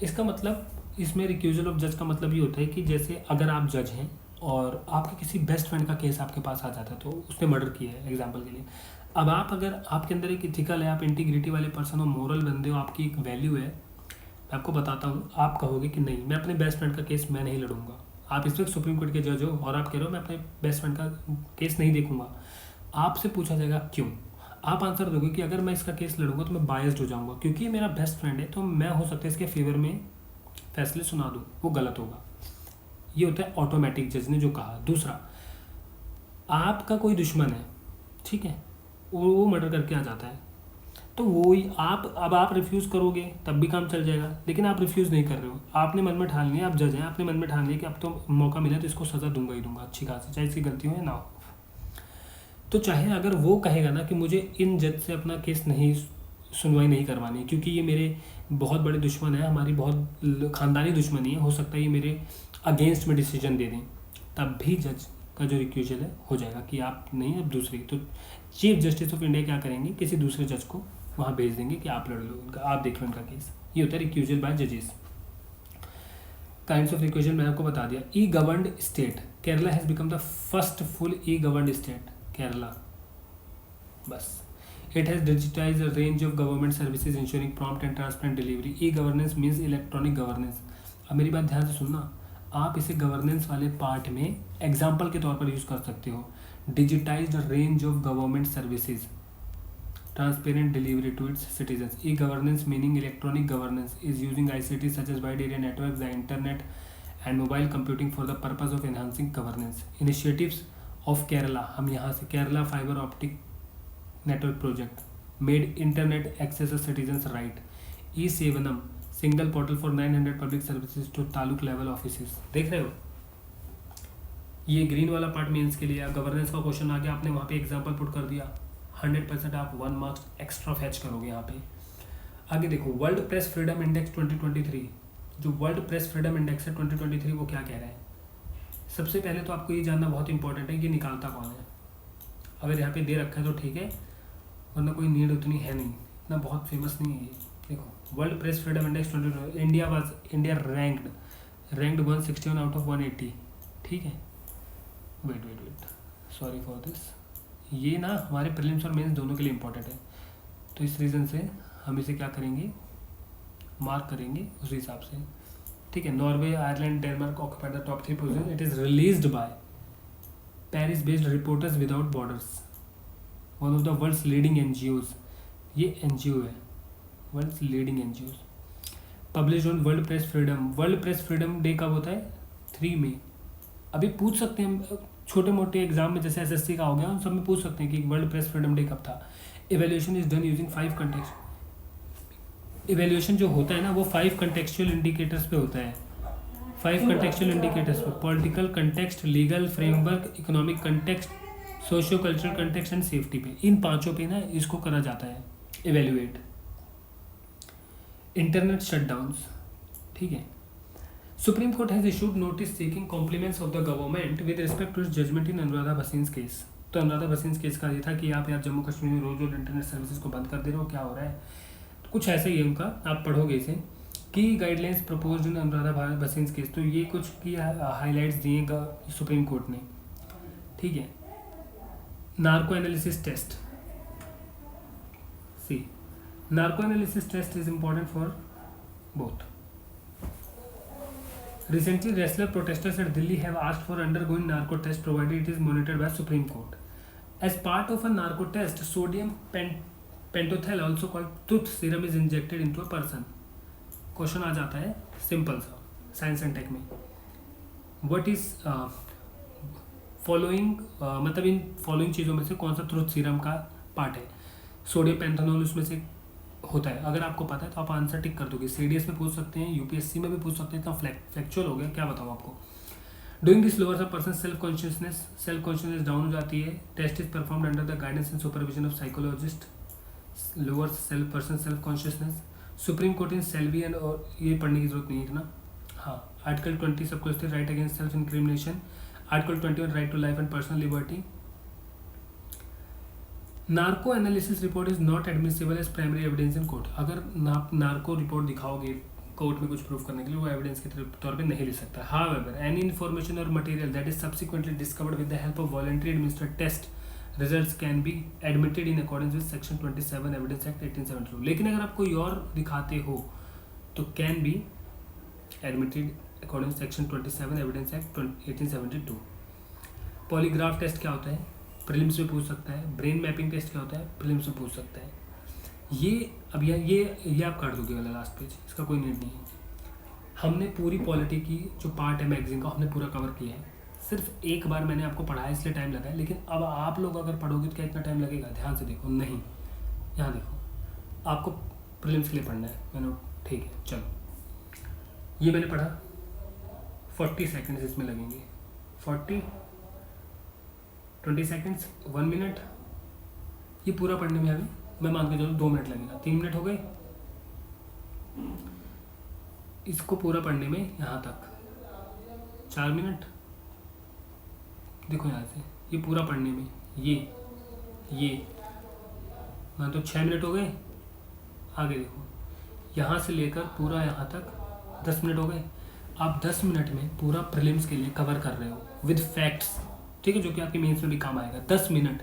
इसका मतलब इसमें रिक्यूजल ऑफ जज का मतलब ये होता है कि जैसे अगर आप जज हैं और आपके किसी बेस्ट फ्रेंड का केस आपके पास आ जाता है, तो उसने मर्डर किया है एग्जांपल के लिए। अब आप अगर आपके अंदर एक इथिकल है, आप इंटीग्रिटी वाले पर्सन हो, मोरल बंदे हो, आपकी एक वैल्यू है, मैं आपको बताता हूँ, आप कहोगे कि नहीं मैं अपने बेस्ट फ्रेंड का केस मैं नहीं लड़ूंगा। आप इस वक्त सुप्रीम कोर्ट के जज हो और आप कह रहे हो मैं अपने बेस्ट फ्रेंड का केस नहीं देखूंगा। आपसे पूछा जाएगा क्यों, आप आंसर दोगे कि अगर मैं इसका केस लड़ूंगा तो मैं बायस्ड हो जाऊंगा, क्योंकि ये मेरा बेस्ट फ्रेंड है, तो मैं हो सकता है इसके फेवर में फैसले सुना दूँ, वो गलत होगा। ये होता है ऑटोमेटिक जज ने जो कहा। दूसरा, आपका कोई दुश्मन है, ठीक है, वो मर्डर करके आ जाता है, तो वो ही आप रिफ्यूज़ करोगे तब भी काम चल जाएगा, लेकिन आप रिफ्यूज़ नहीं कर रहे हो, आपने मन में ठान लिया, आप जज हैं, आपने मन में ठान लिया कि अब तो मौका मिला तो इसको सज़ा दूंगा ही दूंगा अच्छी खासी, चाहे इसकी गलती हो या ना हो। तो चाहे अगर वो कहेगा ना कि मुझे इन जज से अपना केस नहीं सुनवाई नहीं करवानी क्योंकि ये मेरे बहुत बड़े दुश्मन है, हमारी बहुत ख़ानदानी दुश्मनी है, हो सकता है ये मेरे अगेंस्ट में डिसीजन दे दें, तब भी जज का जो रिक्यूजल है हो जाएगा कि आप नहीं, अब दूसरी। तो चीफ जस्टिस ऑफ इंडिया क्या करेंगे, किसी दूसरे जज को वहाँ भेज देंगे कि आप लड़ लो इनका, आप देख लो इनका केस। ये होता है रिक्यूजल बाय जजेस। काइंड्स ऑफ रिक्यूजल मैंने आपको बता दिया। E governed state, Kerala has become the first full e governed state, Kerala, बस। It has digitized a range of government services ensuring prompt and transparent delivery. E-governance means electronic governance. अब मेरी बात ध्यान से सुनना, आप इसे गवर्नेंस वाले पार्ट में एग्जाम्पल के तौर पर यूज़ कर सकते हो। Digitised range of government services, transparent delivery to its citizens. E governance meaning electronic governance is using ICT such as wide area network, the internet and mobile computing for the purpose of enhancing governance. Initiatives of Kerala, हम यहाँ से Kerala fibre optic network project made internet access citizens right. E Sevanam, single portal for 900 public services to taluk level offices. देख रहे हो, ये green वाला part means के लिए गवर्नेंस का क्वेश्चन आ गया, आपने वहाँ पे एग्जांपल पुट कर दिया, 100% आप 1 मार्क्स एक्स्ट्रा फैच करोगे यहाँ पे। आगे देखो, वर्ल्ड प्रेस फ्रीडम इंडेक्स 2023, जो वर्ल्ड प्रेस फ्रीडम इंडेक्स है 2023, वो क्या कह रहा है। सबसे पहले तो आपको ये जानना बहुत इंपॉर्टेंट है कि निकालता कौन है। अगर यहाँ पे दे रखा है तो ठीक है, वरना कोई नीड उतनी है नहीं, इतना बहुत फेमस नहीं है ये। देखो, world press freedom index 2020, India ranked 161 out of 180, ठीक है। वेट, सॉरी फॉर दिस, ये ना हमारे प्रीलिम्स और मेंस दोनों के लिए इंपॉर्टेंट है, तो इस रीज़न से हम इसे क्या करेंगे, मार्क करेंगे उस हिसाब से, ठीक है। Norway, Ireland, Denmark occupied the top 3 position. It is released by Paris based reporters without borders, one of the world's leading NGOs। ये NGO है, world's leading NGOs। Publish on world press freedom. World press freedom day कब होता है, 3 मई। अभी पूछ सकते हैं छोटे मोटे एग्जाम में, जैसे SSC का हो गया, उन सब में पूछ सकते हैं कि वर्ल्ड प्रेस फ्रीडम डे कब था। Evaluation is done using 5 context. Evaluation जो होता है ना, वो 5 कंटेक्चुअल इंडिकेटर्स पे होता है। 5 कंटेक्चुअल इंडिकेटर्स पे, political context, legal framework, economic context, socio cultural context and safety पे, इन 5 पे ना इसको करा जाता है एवेल्युएट। इंटरनेट शटडाउन्स, ठीक है। Supreme court has issued notice seeking compliments of the government with respect to judgment in Anuradha Bhasin case. तो अनुराधा भसीन केस का ये था कि आप यार जम्मू कश्मीर में रोज इंटरनेट सर्विसेज को बंद कर दे रहे हो, क्या हो रहा है। तो कुछ ऐसा ही है उनका, आप पढ़ोगे इसे। की गाइडलाइंस प्रपोज्ड इन अनुराधा भसीन केस, तो ये कुछ की हाईलाइट्स दिए सुप्रीम कोर्ट ने, ठीक है। Narco analysis test, see narco analysis test is important for both. Recently, wrestler protesters at Delhi have asked for undergoing narco test provided it is monitored by Supreme Court. As part of a narco test, sodium pentothal, also called truth serum, is injected into a person. Question आ जाता है simple सा science and tech में, what is following, मतलब इन following चीज़ों में से कौन सा ट्रुथ सीरम का पार्ट है। सोडियम पेंथेनॉल उसमें से होता है। अगर आपको पता है तो आप आंसर टिक कर दोगे। CDS में पूछ सकते हैं, UPSC में भी पूछ सकते हैं, इतना फ्लैक्चुअल हो गया, क्या बताऊँ आपको। Doing this lowers a person self consciousness डाउन हो जाती है। Test is performed under the guidance and supervision of psychologist. Lowers self consciousness. Supreme court in Selvi and, और ये पढ़ने की जरूरत नहीं है इतना। हाँ, आर्टिकल 20 सब कुछ right against self incrimination. Article 21 right to life and personal liberty. Narco analysis report is not admissible as primary evidence in court. अगर नार्को रिपोर्ट दिखाओगे कोर्ट में कुछ प्रूफ करने के लिए, वो एविडेंस के तौर पे नहीं ले सकता। हाउएवर, एनी इन्फॉर्मेशन और material that is subsequently discovered with the help of voluntary administered test results can be admitted in accordance with section 27 evidence act 1872। लेकिन अगर आप कोई और दिखाते हो तो can be admitted according section 27 evidence act 1872। Polygraph test क्या होता है, प्रीलिम्स में पूछ सकता है। ब्रेन मैपिंग टेस्ट क्या होता है, प्रीलिम्स में पूछ सकता है। ये अब ये आप काट दोगे वाला लास्ट पेज, इसका कोई नीड नहीं है। हमने पूरी पॉलिटी की जो पार्ट है मैगजीन का, हमने पूरा कवर किया है। सिर्फ एक बार मैंने आपको पढ़ाया इसलिए टाइम लगा है, लेकिन अब आप लोग अगर पढ़ोगे तो क्या इतना टाइम लगेगा? ध्यान से देखो, नहीं, यहाँ देखो, आपको प्रीलिम्स के लिए पढ़ना है। मैंने ठीक है, चलो ये मैंने पढ़ा, 40 सेकेंड्स इसमें लगेंगे, 40, 20 सेकेंड्स, 1 मिनट। ये पूरा पढ़ने में अभी मैं मान के चलो 2 मिनट लगेगा, 3 मिनट हो गए इसको पूरा पढ़ने में, यहाँ तक 4 मिनट। देखो यहाँ से ये पूरा पढ़ने में ये मान तो 6 मिनट हो गए। आगे देखो, यहाँ से लेकर पूरा यहाँ तक 10 मिनट हो गए। आप 10 मिनट में पूरा प्रीलिम्स के लिए कवर कर रहे हो विद फैक्ट्स, ठीक है, जो कि आपके मेंस में भी काम आएगा। 10 मिनट।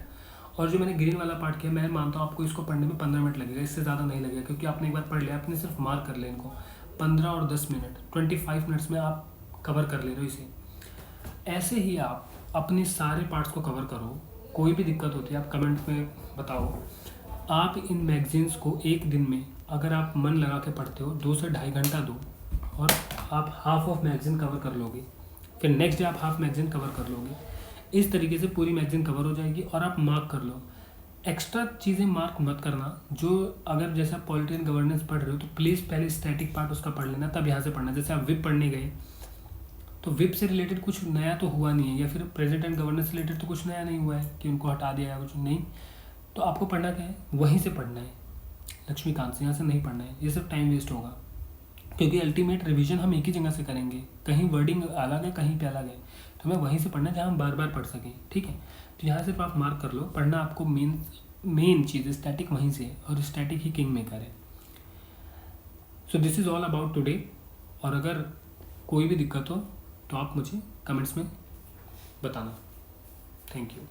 और जो मैंने ग्रीन वाला पार्ट किया, मैं मानता हूँ आपको इसको पढ़ने में 15 मिनट लगेगा, इससे ज़्यादा नहीं लगेगा, क्योंकि आपने एक बार पढ़ लिया, आपने सिर्फ मार्क कर लिया इनको। 15 और 10 मिनट, 25 मिनट्स में आप कवर कर ले रहे हो इसे। ऐसे ही आप अपने सारे पार्ट्स को कवर करो। कोई भी दिक्कत होती है आप कमेंट में बताओ। आप इन मैगजीन्स को एक दिन में अगर आप मन लगा के पढ़ते हो, 2 से ढाई घंटा दो, और आप हाफ ऑफ मैगजीन कवर कर लोगे। फिर नेक्स्ट डे आप हाफ मैगजीन कवर कर लोगे। इस तरीके से पूरी मैगजीन कवर हो जाएगी और आप मार्क कर लो। एक्स्ट्रा चीज़ें मार्क मत करना। जो अगर जैसे आप पॉलिटी एंड गवर्नेंस पढ़ रहे हो तो प्लीज़ पहले स्टैटिक पार्ट उसका पढ़ लेना, तब यहाँ से पढ़ना। जैसे आप विप पढ़ने गए तो विप से रिलेटेड कुछ नया तो हुआ नहीं है, या फिर प्रेजेंट एंड गवर्नेंस से रिलेटेड तो कुछ नया नहीं हुआ है कि उनको हटा दिया या कुछ नहीं। तो आपको पढ़ना क्या है, वहीं से पढ़ना है, लक्ष्मीकांत से, यहाँ से नहीं पढ़ना है। ये सिर्फ टाइम वेस्ट होगा, क्योंकि अल्टीमेट रिवीजन हम एक ही जगह से करेंगे। कहीं वर्डिंग अलग है, कहीं पे अलग है, तो मैं वहीं से पढ़ना जहाँ हम बार बार पढ़ सकें, ठीक है। तो यहाँ सिर्फ आप मार्क कर लो। पढ़ना आपको मेन चीज़ स्टैटिक वहीं से, और स्टैटिक ही किंग मेकर है। So this is all about today. और अगर कोई भी दिक्कत हो तो आप मुझे कमेंट्स में बताना। Thank you.